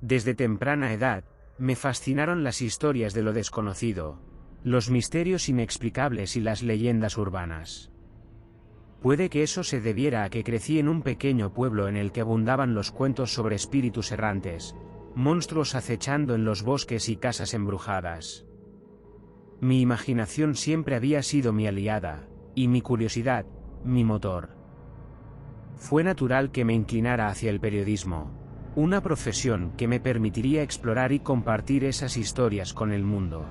Desde temprana edad, me fascinaron las historias de lo desconocido, los misterios inexplicables y las leyendas urbanas. Puede que eso se debiera a que crecí en un pequeño pueblo en el que abundaban los cuentos sobre espíritus errantes, monstruos acechando en los bosques y casas embrujadas. Mi imaginación siempre había sido mi aliada, y mi curiosidad, mi motor. Fue natural que me inclinara hacia el periodismo, una profesión que me permitiría explorar y compartir esas historias con el mundo.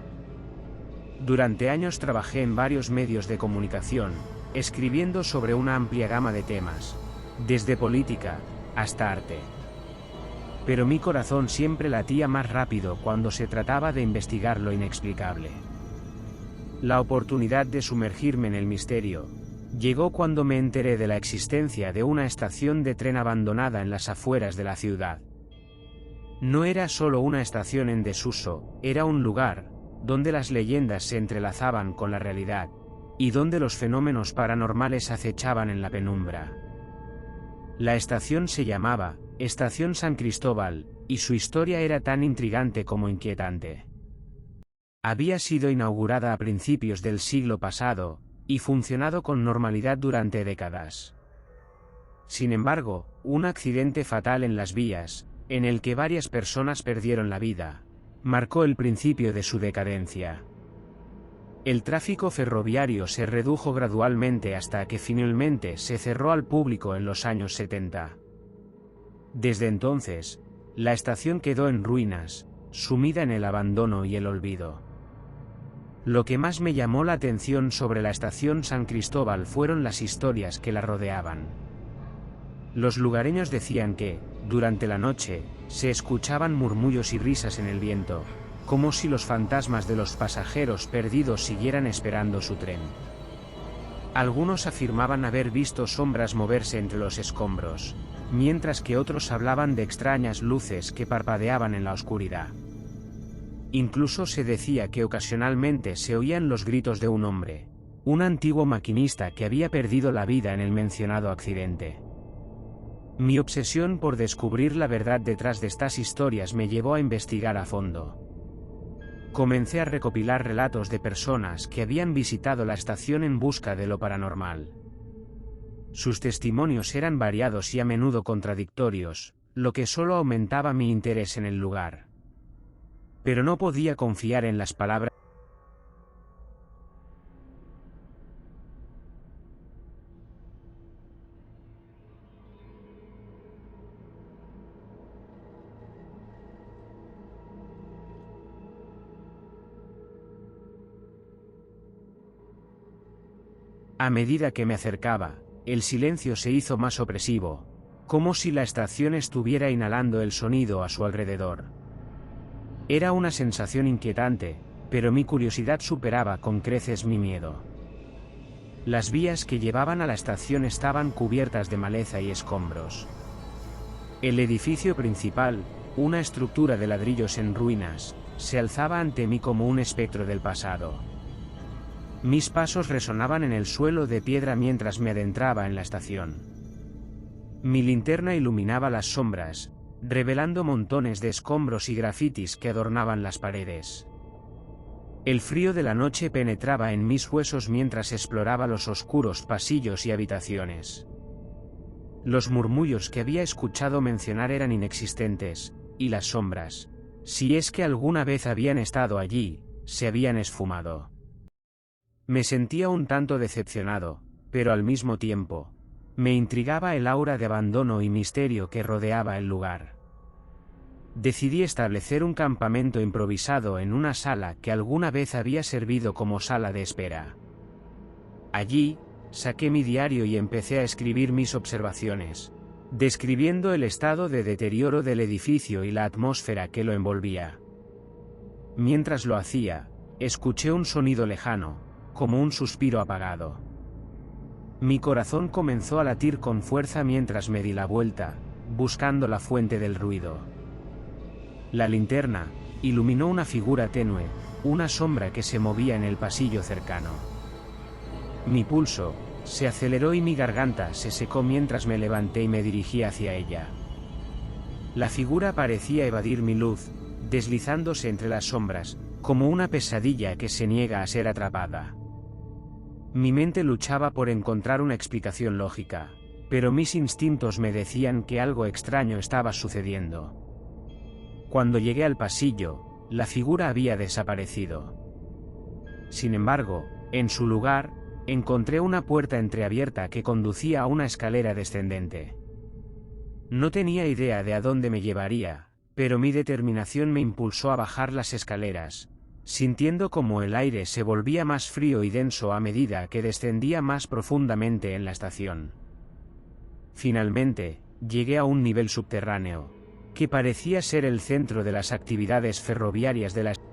Durante años trabajé en varios medios de comunicación, escribiendo sobre una amplia gama de temas, desde política hasta arte. Pero mi corazón siempre latía más rápido cuando se trataba de investigar lo inexplicable. La oportunidad de sumergirme en el misterio llegó cuando me enteré de la existencia de una estación de tren abandonada en las afueras de la ciudad. No era solo una estación en desuso, era un lugar donde las leyendas se entrelazaban con la realidad, y donde los fenómenos paranormales acechaban en la penumbra. La estación se llamaba Estación San Cristóbal, y su historia era tan intrigante como inquietante. Había sido inaugurada a principios del siglo pasado, y funcionado con normalidad durante décadas. Sin embargo, un accidente fatal en las vías, en el que varias personas perdieron la vida, marcó el principio de su decadencia. El tráfico ferroviario se redujo gradualmente hasta que finalmente se cerró al público en los años 70. Desde entonces, la estación quedó en ruinas, sumida en el abandono y el olvido. Lo que más me llamó la atención sobre la estación San Cristóbal fueron las historias que la rodeaban. Los lugareños decían que, durante la noche, se escuchaban murmullos y risas en el viento, como si los fantasmas de los pasajeros perdidos siguieran esperando su tren. Algunos afirmaban haber visto sombras moverse entre los escombros, mientras que otros hablaban de extrañas luces que parpadeaban en la oscuridad. Incluso se decía que ocasionalmente se oían los gritos de un hombre, un antiguo maquinista que había perdido la vida en el mencionado accidente. Mi obsesión por descubrir la verdad detrás de estas historias me llevó a investigar a fondo. Comencé a recopilar relatos de personas que habían visitado la estación en busca de lo paranormal. Sus testimonios eran variados y a menudo contradictorios, lo que solo aumentaba mi interés en el lugar. Pero no podía confiar en las palabras. A medida que me acercaba, el silencio se hizo más opresivo, como si la estación estuviera inhalando el sonido a su alrededor. Era una sensación inquietante, pero mi curiosidad superaba con creces mi miedo. Las vías que llevaban a la estación estaban cubiertas de maleza y escombros. El edificio principal, una estructura de ladrillos en ruinas, se alzaba ante mí como un espectro del pasado. Mis pasos resonaban en el suelo de piedra mientras me adentraba en la estación. Mi linterna iluminaba las sombras, revelando montones de escombros y grafitis que adornaban las paredes. El frío de la noche penetraba en mis huesos mientras exploraba los oscuros pasillos y habitaciones. Los murmullos que había escuchado mencionar eran inexistentes, y las sombras, si es que alguna vez habían estado allí, se habían esfumado. Me sentía un tanto decepcionado, pero al mismo tiempo, me intrigaba el aura de abandono y misterio que rodeaba el lugar. Decidí establecer un campamento improvisado en una sala que alguna vez había servido como sala de espera. Allí, saqué mi diario y empecé a escribir mis observaciones, describiendo el estado de deterioro del edificio y la atmósfera que lo envolvía. Mientras lo hacía, escuché un sonido lejano, como un suspiro apagado. Mi corazón comenzó a latir con fuerza mientras me di la vuelta, buscando la fuente del ruido. La linterna iluminó una figura tenue, una sombra que se movía en el pasillo cercano. Mi pulso se aceleró y mi garganta se secó mientras me levanté y me dirigí hacia ella. La figura parecía evadir mi luz, deslizándose entre las sombras, como una pesadilla que se niega a ser atrapada. Mi mente luchaba por encontrar una explicación lógica, pero mis instintos me decían que algo extraño estaba sucediendo. Cuando llegué al pasillo, la figura había desaparecido. Sin embargo, en su lugar, encontré una puerta entreabierta que conducía a una escalera descendente. No tenía idea de a dónde me llevaría, pero mi determinación me impulsó a bajar las escaleras, sintiendo como el aire se volvía más frío y denso a medida que descendía más profundamente en la estación. Finalmente, llegué a un nivel subterráneo, que parecía ser el centro de las actividades ferroviarias de la estación.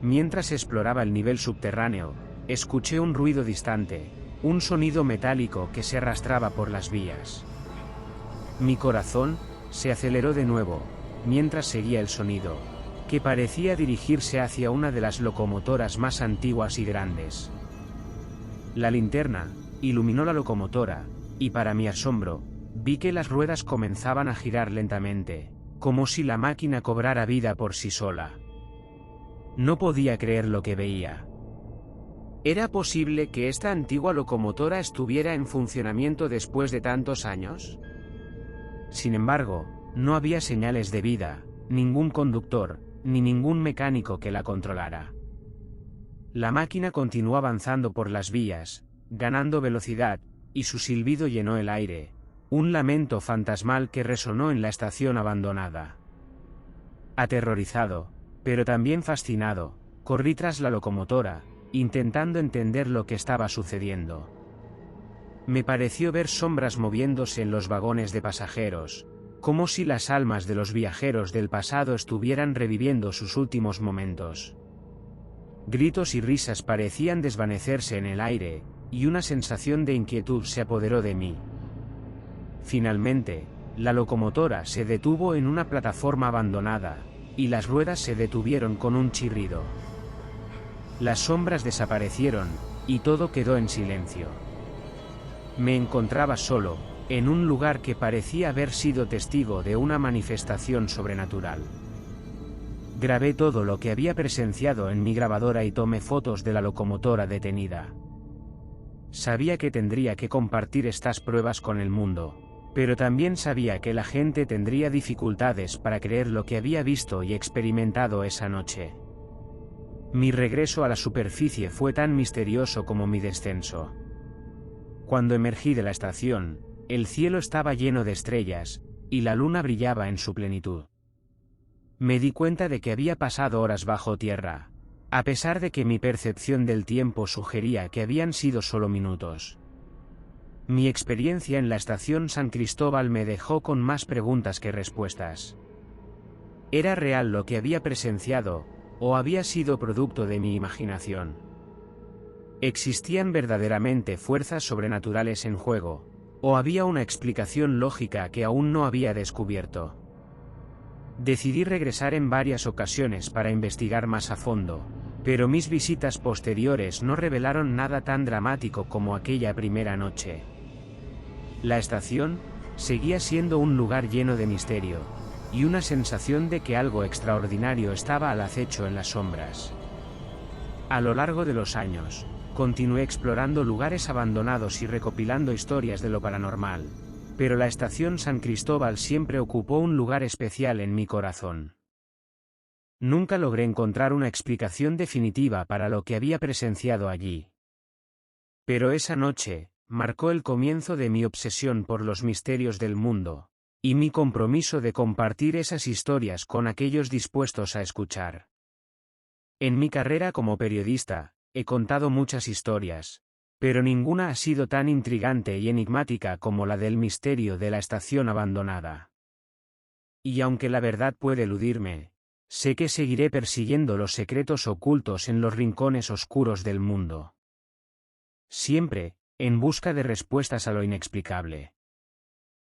Mientras exploraba el nivel subterráneo, escuché un ruido distante, un sonido metálico que se arrastraba por las vías. Mi corazón se aceleró de nuevo, mientras seguía el sonido, que parecía dirigirse hacia una de las locomotoras más antiguas y grandes. La linterna iluminó la locomotora, y para mi asombro, vi que las ruedas comenzaban a girar lentamente, como si la máquina cobrara vida por sí sola. No podía creer lo que veía. ¿Era posible que esta antigua locomotora estuviera en funcionamiento después de tantos años? Sin embargo, no había señales de vida, ningún conductor, ni ningún mecánico que la controlara. La máquina continuó avanzando por las vías, ganando velocidad, y su silbido llenó el aire, un lamento fantasmal que resonó en la estación abandonada. Aterrorizado, pero también fascinado, corrí tras la locomotora, intentando entender lo que estaba sucediendo. Me pareció ver sombras moviéndose en los vagones de pasajeros, como si las almas de los viajeros del pasado estuvieran reviviendo sus últimos momentos. Gritos y risas parecían desvanecerse en el aire, y una sensación de inquietud se apoderó de mí. Finalmente, la locomotora se detuvo en una plataforma abandonada, y las ruedas se detuvieron con un chirrido. Las sombras desaparecieron, y todo quedó en silencio. Me encontraba solo, en un lugar que parecía haber sido testigo de una manifestación sobrenatural. Grabé todo lo que había presenciado en mi grabadora y tomé fotos de la locomotora detenida. Sabía que tendría que compartir estas pruebas con el mundo, pero también sabía que la gente tendría dificultades para creer lo que había visto y experimentado esa noche. Mi regreso a la superficie fue tan misterioso como mi descenso. Cuando emergí de la estación, el cielo estaba lleno de estrellas, y la luna brillaba en su plenitud. Me di cuenta de que había pasado horas bajo tierra, a pesar de que mi percepción del tiempo sugería que habían sido solo minutos. Mi experiencia en la estación San Cristóbal me dejó con más preguntas que respuestas. ¿Era real lo que había presenciado, o había sido producto de mi imaginación? ¿Existían verdaderamente fuerzas sobrenaturales en juego, o había una explicación lógica que aún no había descubierto? Decidí regresar en varias ocasiones para investigar más a fondo, pero mis visitas posteriores no revelaron nada tan dramático como aquella primera noche. La estación seguía siendo un lugar lleno de misterio, y una sensación de que algo extraordinario estaba al acecho en las sombras. A lo largo de los años, continué explorando lugares abandonados y recopilando historias de lo paranormal, pero la estación San Cristóbal siempre ocupó un lugar especial en mi corazón. Nunca logré encontrar una explicación definitiva para lo que había presenciado allí. Pero esa noche marcó el comienzo de mi obsesión por los misterios del mundo, y mi compromiso de compartir esas historias con aquellos dispuestos a escuchar. En mi carrera como periodista, he contado muchas historias, pero ninguna ha sido tan intrigante y enigmática como la del misterio de la estación abandonada. Y aunque la verdad puede eludirme, sé que seguiré persiguiendo los secretos ocultos en los rincones oscuros del mundo. Siempre, en busca de respuestas a lo inexplicable.